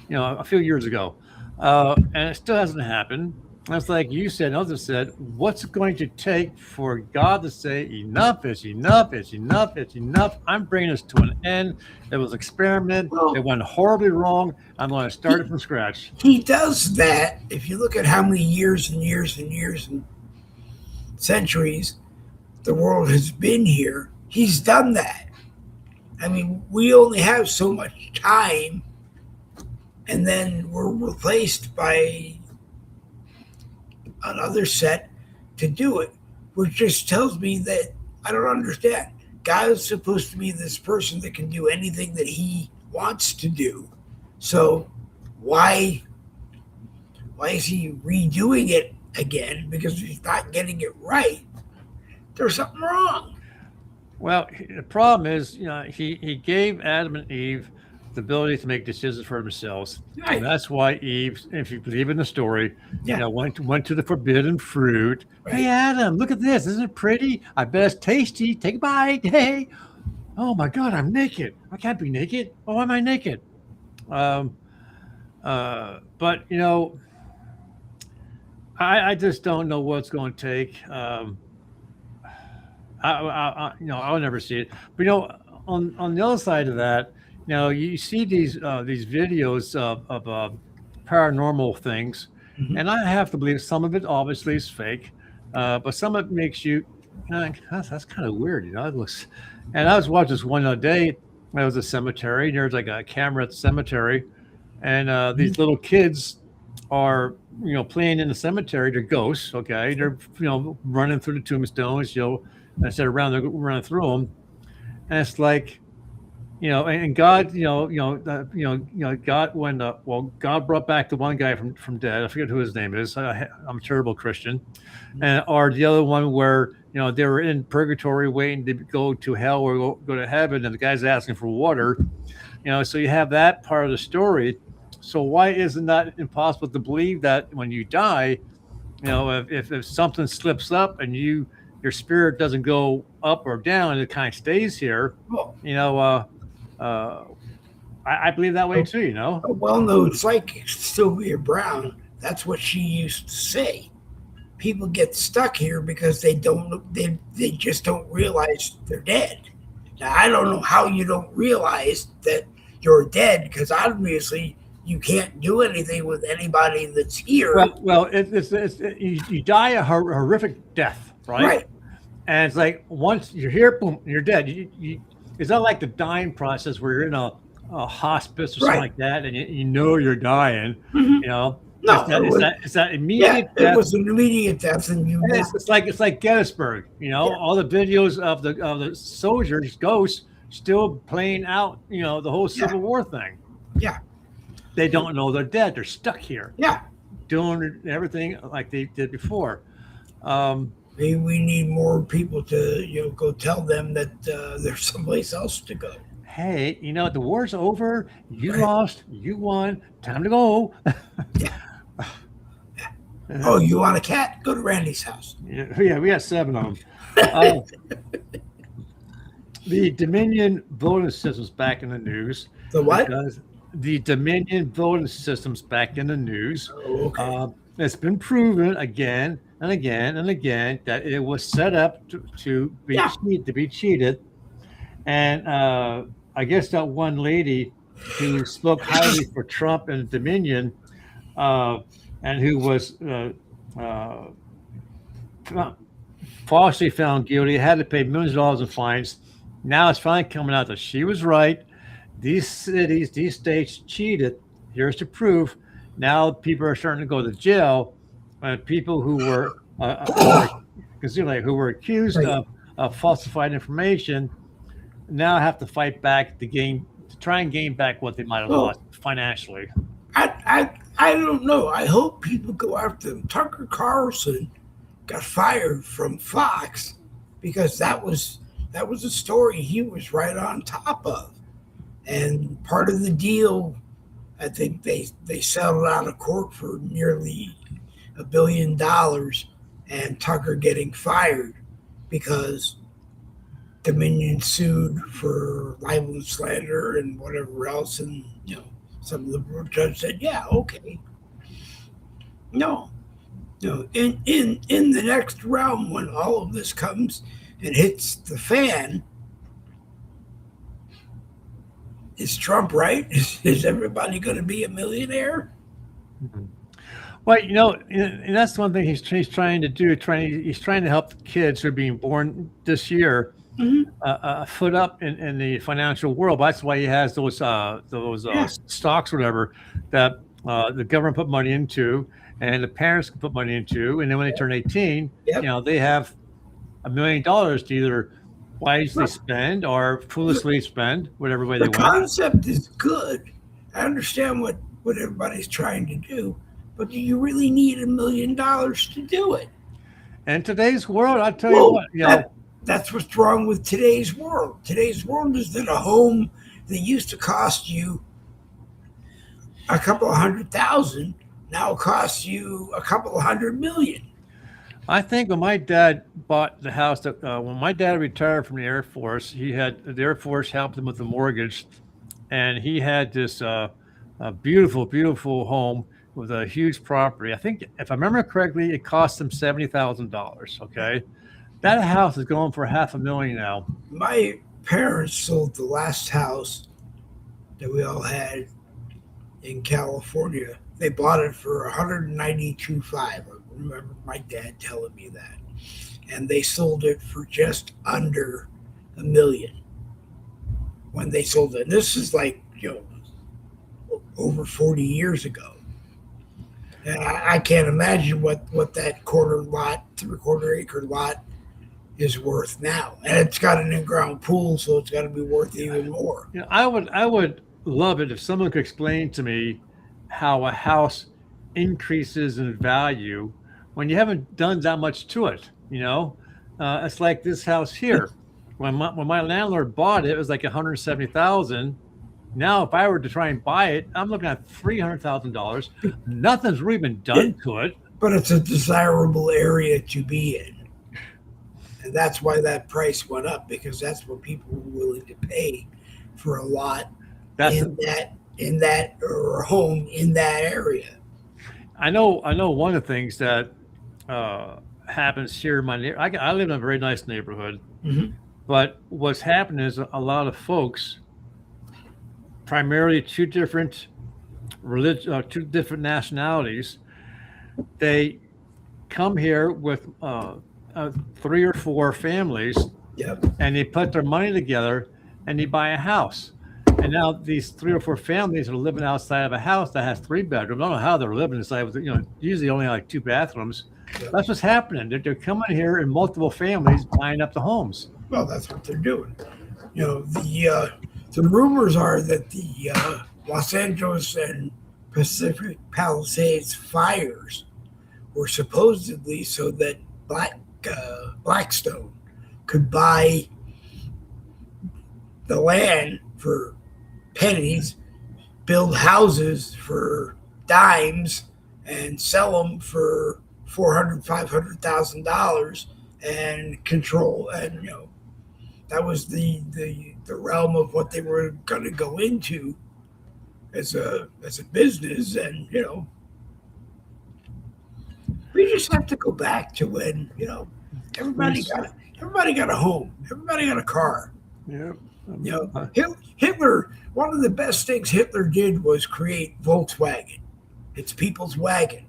you know, a few years ago. And it still hasn't happened. And it's like you said, and others said, what's it going to take for God to say enough is enough, is enough, is enough? I'm bringing this to an end. It was an experiment. It went horribly wrong. I'm going to start it from scratch. He does that. If you look at how many years and years and years and centuries the world has been here, he's done that. I mean, we only have so much time, and then we're replaced by another set to do it, which just tells me that I don't understand. God is supposed to be this person that can do anything that he wants to do. So why is he redoing it again? Because he's not getting it right. There's something wrong. Well, the problem is, he gave Adam and Eve the ability to make decisions for themselves, and Right. that's why Eve, if you believe in the story, Yeah. went to the forbidden fruit. Hey, Right. Adam, look at this! Isn't it pretty? I bet it's tasty. Take a bite. Hey, oh my God, I'm naked. I can't be naked. Oh, why am I naked? Um, but I just don't know what's going to take. I'll never see it. But on the other side of that, you see these videos of paranormal things, Mhm. and I have to believe some of it obviously is fake, but some of it makes you, that's kind of weird, It looks. And I was watching this one other day. There was a cemetery. And there's like a camera at the cemetery, and Mhm. these little kids are playing in the cemetery. They're ghosts. Okay, they're running through the tombstones. I said running through them, and it's like and God, God when God brought back the one guy from dead. I forget who his name is. I'm a terrible Christian, and or the other one where they were in purgatory waiting to go to hell or go to heaven, and the guy's asking for water. So you have that part of the story. So why isn't that impossible to believe that when you die, if something slips up and your spirit doesn't go up or down, it kind of stays here. Well, You know, uh, uh, I believe that way a, too. a well-known psychic, Sylvia Brown, that's what she used to say. People get stuck here because they just don't realize they're dead. Now I don't know how you don't realize that you're dead because obviously you can't do anything with anybody that's here. Well, you die a horrific death, right? Right, And it's like once you're here, boom, you're dead. It's not like the dying process where you're in a hospice or something right. like that, and you know you're dying. Hmm. You know, No, it was, it's that yeah, immediate it death. was an immediate death, and you And know, it's like Gettysburg. yeah, All the videos of the soldiers, ghosts, still playing out. The whole yeah, Civil War thing. yeah, They don't know they're dead. They're stuck here yeah. doing everything like they did before. Um, Maybe we need more people to go tell them that there's someplace else to go. hey, the war's over. You Right? lost. You won. Time to go. Yeah. Oh, you want a cat? Go to Randy's house. Yeah, we got 7 of them. Uh, the Dominion voting system's back in the news The what? because the Dominion voting system's back in the news. Oh, okay. It's been proven again and again and again that it was set up Yeah. to be cheated. And I guess that one lady who spoke highly for Trump and Dominion, uh, and who was uh, falsely found guilty, had to pay millions of dollars in fines. Now it's finally coming out that she was right. These cities, these states cheated. Here's the proof. Now people are starting to go to jail. People who were accused Right. of falsified information now have to fight back to try and gain back what they might have Well, lost financially. I don't know. I hope people go after them. Tucker Carlson got fired from Fox because that was a story he was right on top of. And part of the deal, I think they settled out of court for nearly $1 billion, and Tucker getting fired because Dominion sued for libel and slander and whatever else, and some liberal judge said, "Yeah, okay, no, no." In the next realm, when all of this comes and hits the fan, is Trump right? Is everybody going to be a millionaire? Mhm. Well, and that's one thing he's trying to do. He's trying to help the kids who are being born this year Mm-hmm. foot up in the financial world. That's why he has those Yeah. stocks, or whatever, that the government put money into, and the parents can put money into, and then when they turn 18, Yep. they have $1 million to either wisely spend or foolishly spend, whatever way they The want. concept is good. I understand what everybody's trying to do, but do you really need $1 million to do it? In today's world, I tell you Well, what, that that's what's wrong with today's world. Today's world is that a home that used to cost you a couple of 100,000 now costs you a couple of 100 million. I think when my dad bought the house, that when my dad retired from the Air Force, he had the Air Force helped him with the mortgage, and he had this a beautiful, beautiful home with a huge property. I think, if I remember correctly, it cost him $70,000. Okay, that house is going for $500,000 now. My parents sold the last house that we all had in California. They bought it for 192.5. I remember my dad telling me that. And they sold it for just under $1 million when they sold it. And this is like, over 40 years ago. And I can't imagine what that quarter lot, 3/4 acre lot is worth now. And it's got an in-ground pool, so it's got to be worth even more. I would love it if someone could explain to me how a house increases in value when you haven't done that much to it. It's like this house here. When my landlord bought it, it was like 170,000. Now, if I were to try and buy it, I'm looking at $300,000. Nothing's really been done to it. But it's a desirable area to be in. And that's why that price went up, because that's what people were willing to pay for a lot in that or a home in that area. I know one of the things that happens here in my neighborhood. I live in a very nice neighborhood, but what's happened is a lot of folks, primarily two different nationalities, they come here with 3 or 4 families, and they put their money together and they buy a house. And now these 3 or 4 families are living outside of a house that has 3 bedrooms. I don't know how they're living inside with, usually only like 2 bathrooms. That's what's happening. They're coming here in multiple families buying up the homes. Well, that's what they're doing. The rumors are that the Los Angeles and Pacific Palisades fires were supposedly so that Blackstone could buy the land for pennies, build houses for dimes, and sell them for $400,000-$500,000 and control. And that was the realm of what they were going to go into as a business. And we just have to go back to when everybody got a home, everybody got a car. Yeah. Hitler, one of the best things Hitler did was create Volkswagen. It's people's wagon.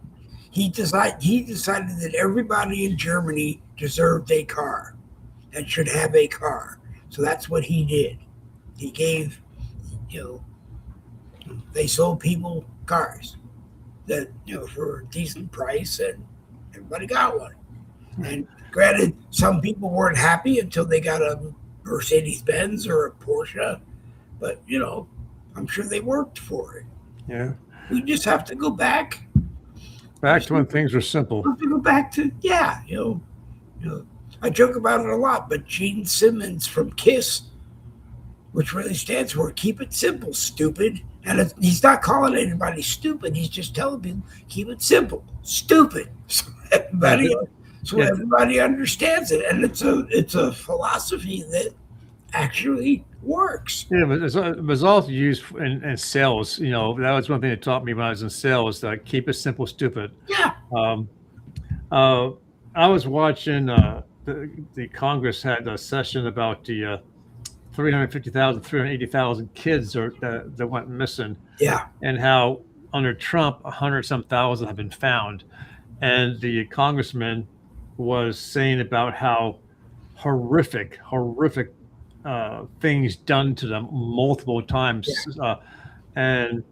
He decided that everybody in Germany deserved a car and should have a car. So that's what he did. He gave, they sold people cars that, for a decent price, and everybody got one. And granted, some people weren't happy until they got a Mercedes-Benz or a Porsche, but I'm sure they worked for it. Yeah. We just have to go back to when things were simple. We have to go back to I joke about it a lot, but Gene Simmons from KISS, which really stands for "Keep It Simple, Stupid," and he's not calling anybody stupid. He's just telling people, keep it simple, stupid, so everybody understands it, and it's a philosophy that actually works. Yeah, but it was also used in sales. That was one thing that taught me when I was in sales, that keep it simple, stupid. Yeah. I was watching the Congress had a session about the 350,000, 380,000 kids that went missing. Yeah. And how under Trump, 100-some thousand have been found. And the congressman was saying about how horrific things done to them multiple times. Yeah. And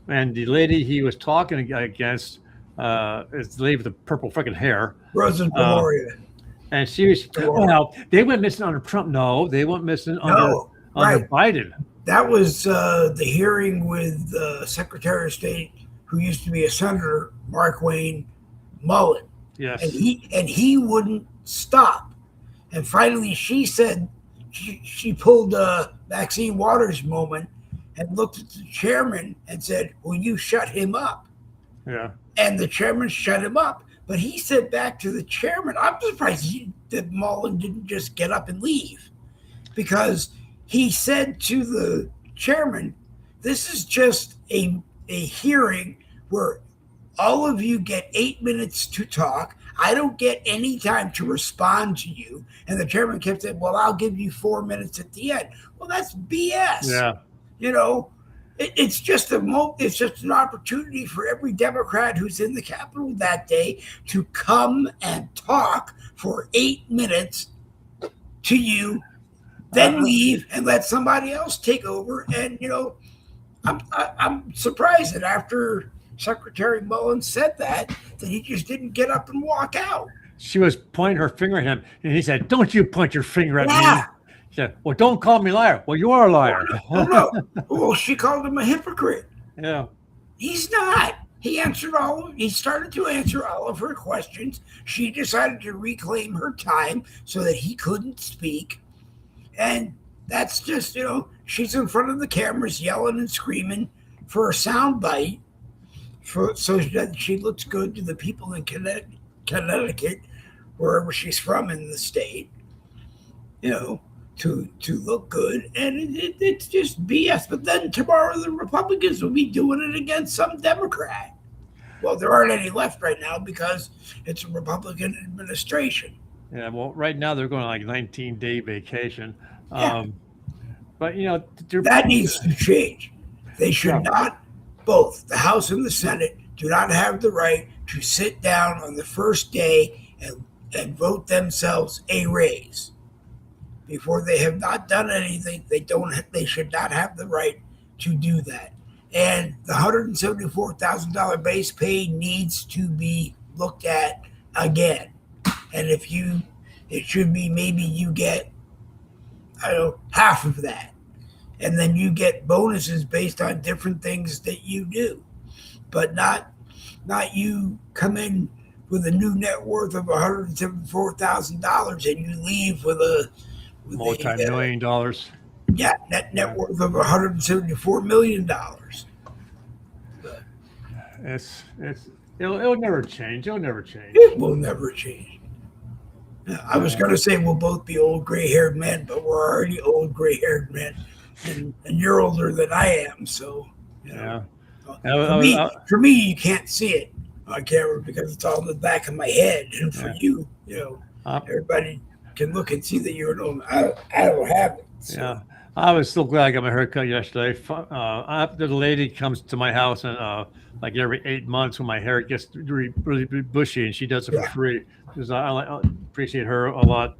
the lady he was talking against is the lady with the purple freaking hair. Rosa Gloria. And she was, they went missing under Trump. No, they went missing under Biden. That was the hearing with the Secretary of State, who used to be a senator, Mark Wayne Mullen. Yes. And he wouldn't stop. And finally, she said she pulled Maxine Waters' moment and looked at the chairman and said, "Will you shut him up?" Yeah. And the chairman shut him up. But he said back to the chairman, I'm surprised that Mullen didn't just get up and leave, because he said to the chairman, this is just a hearing where all of you get 8 minutes to talk. I don't get any time to respond to you. And the chairman kept saying, well, I'll give you 4 minutes at the end. Well, that's BS. Yeah. You know, it's just it's just an opportunity for every Democrat who's in the Capitol that day to come and talk for 8 minutes to you, then leave and let somebody else take over. And I'm surprised that after Secretary Mullen said that he just didn't get up and walk out. She was pointing her finger at him, and he said, "Don't you point your finger at me." She said, "Well, don't call me liar." Well, you are a liar. No. Well, she called him a hypocrite. Yeah. He's not. He started to answer all of her questions. She decided to reclaim her time so that he couldn't speak. And that's just, she's in front of the cameras yelling and screaming for a soundbite so that she looks good to the people in Connecticut, wherever she's from in the state, to look good. And it's just BS. But then tomorrow the Republicans will be doing it against some Democrat. Well, there aren't any left right now because it's a Republican administration. Yeah, well, right now they're going on like 19-day vacation. Yeah. But, that needs to change. They should not, both the House and the Senate, do not have the right to sit down on the first day and vote themselves a raise. Before they have not done anything, they should not have the right to do that. And the $174,000 base pay needs to be looked at again. And it should be maybe you get, half of that. And then you get bonuses based on different things that you do. But not you come in with a new net worth of $174,000 and you leave with a multi-million dollars. Yeah, net worth of $174 million. But it'll never change. It'll never change. It will never change. I was going to say we'll both be old gray-haired men, but we're already old gray-haired men, and you're older than I am. So, for me, you can't see it on camera because it's all in the back of my head, and for you, everybody can look and see that you're an old. I don't have it. So. Yeah, I was so glad I got my hair cut yesterday. After the lady comes to my house and like every 8 months when my hair gets really, really bushy, and she does it for free because I appreciate her a lot.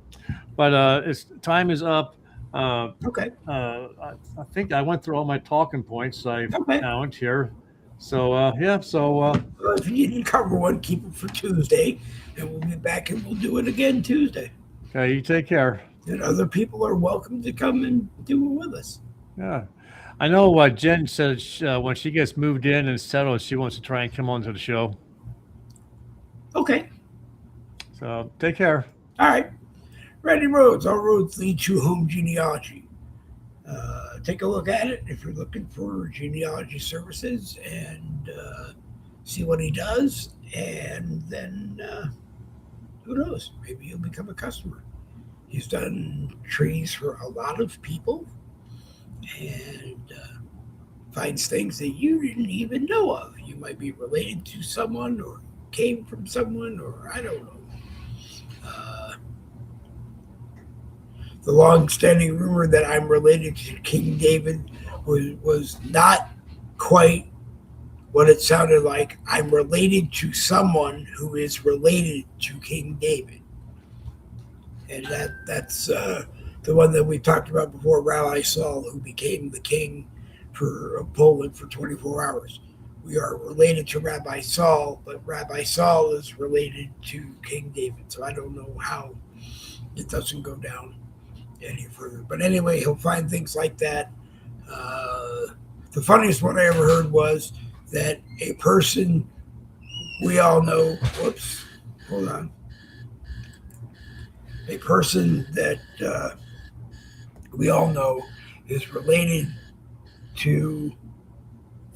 But time is up. Okay. I think I went through all my talking points I found here. So if you didn't cover one, keep it for Tuesday, and we'll be back and we'll do it again Tuesday. Okay, you take care. And other people are welcome to come and do it with us. Yeah. I know Jen said when she gets moved in and settled, she wants to try and come onto the show. Okay. So take care. All right. Randy Rhodes, All Roads Lead to Home Genealogy. Take a look at it if you're looking for genealogy services and see what he does. And then who knows? Maybe you'll become a customer. He's done trees for a lot of people and finds things that you didn't even know of. You might be related to someone or came from someone, or I don't know. The long-standing rumor that I'm related to King David was not quite what it sounded like. I'm related to someone who is related to King David. And that's the one that we talked about before, Rabbi Saul, who became the king of Poland for 24 hours. We are related to Rabbi Saul, but Rabbi Saul is related to King David. So I don't know how it doesn't go down any further. But anyway, he'll find things like that. The funniest one I ever heard was that a person we all know, hold on. a person that we all know is related to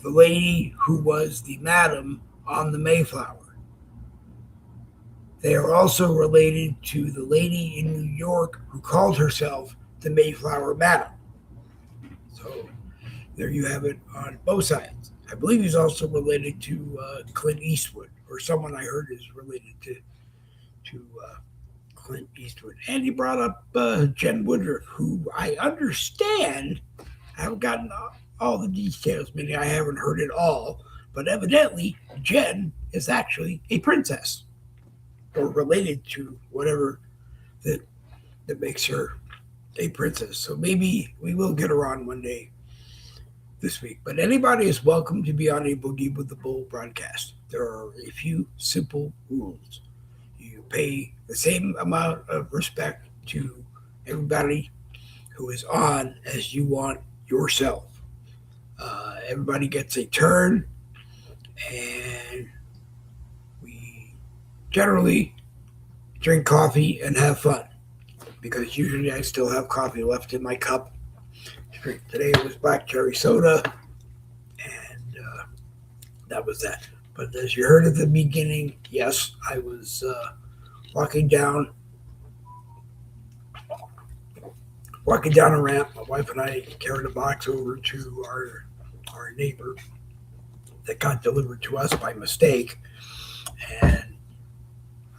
the lady who was the madam on the Mayflower. They are also related to the lady in New York who called herself the Mayflower Madam. So there you have it on both sides. I believe he's also related to Clint Eastwood, or someone I heard is related to Clint Eastwood. And he brought up Jen Woodruff, who I understand. I haven't gotten all the details, meaning I haven't heard it all, but evidently Jen is actually a princess or related to whatever that makes her a princess. So maybe we will get her on one day this week. But anybody is welcome to be on a Boogie with the Bull broadcast. There are a few simple rules. You pay the same amount of respect to everybody who is on as you want yourself. Everybody gets a turn, and we generally drink coffee and have fun, because usually I still have coffee left in my cup. Today it was black cherry soda, and that was that. But as you heard at the beginning, yes, I was walking down a ramp. My wife and I carried a box over to our neighbor that got delivered to us by mistake, and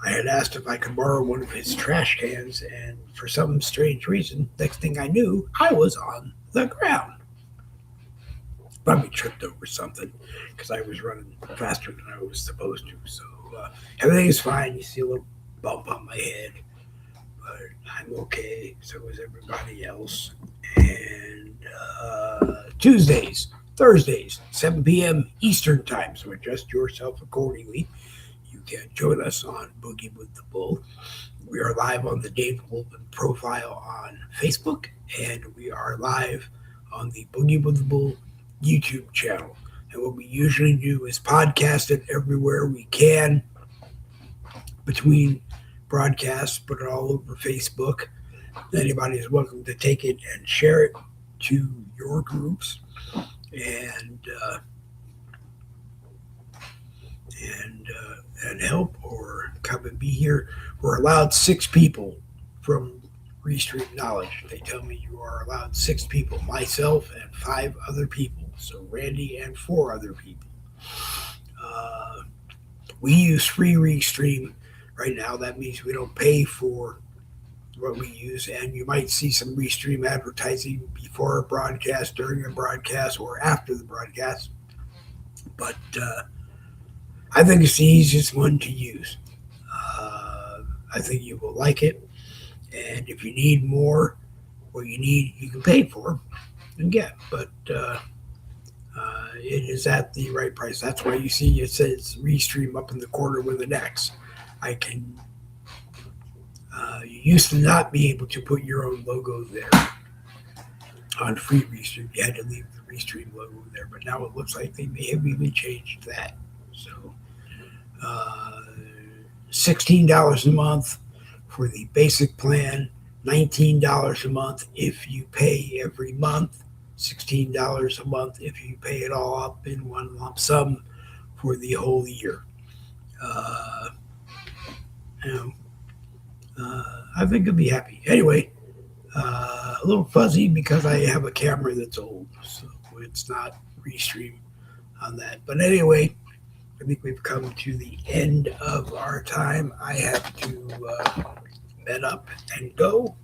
I had asked if I could borrow one of his trash cans, and for some strange reason, next thing I knew, I was on the ground. Probably tripped over something because I was running faster than I was supposed to. So everything is fine. You see a little bump on my head, but I'm okay. So is everybody else. And Tuesdays, Thursdays, 7 p.m. Eastern Time. So adjust yourself accordingly. You can join us on Boogie with the Bull. We are live on the Dave Wolfman profile on Facebook, and we are live on the Boogie with the Bull YouTube channel. And what we usually do is podcast it everywhere we can between broadcasts, put it all over Facebook. Anybody is welcome to take it and share it to your groups, and help or come and be here. We're allowed 6 people from Restream Knowledge. They tell me you are allowed 6 people, myself and 5 other people. So Randy and 4 other people. We use free Restream right now. That means we don't pay for what we use, and you might see some Restream advertising before a broadcast, during a broadcast, or after the broadcast. But I think it's the easiest one to use. I think you will like it. And if you need more, what you need, you can pay for and get. But it is at the right price. That's why you see it says Restream up in the corner with an X. You used to not be able to put your own logo there on free Restream. You had to leave the Restream logo there. But now it looks like they may have even changed that. So $16 a month for the basic plan, $19 a month if you pay every month, $16 a month if you pay it all up in one lump sum for the whole year. I think I'll be happy. Anyway, a little fuzzy because I have a camera that's old, so it's not Restream on that. But anyway, I think we've come to the end of our time. I have to bed up and go.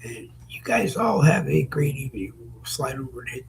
And you guys all have a great evening. We'll slide over and hit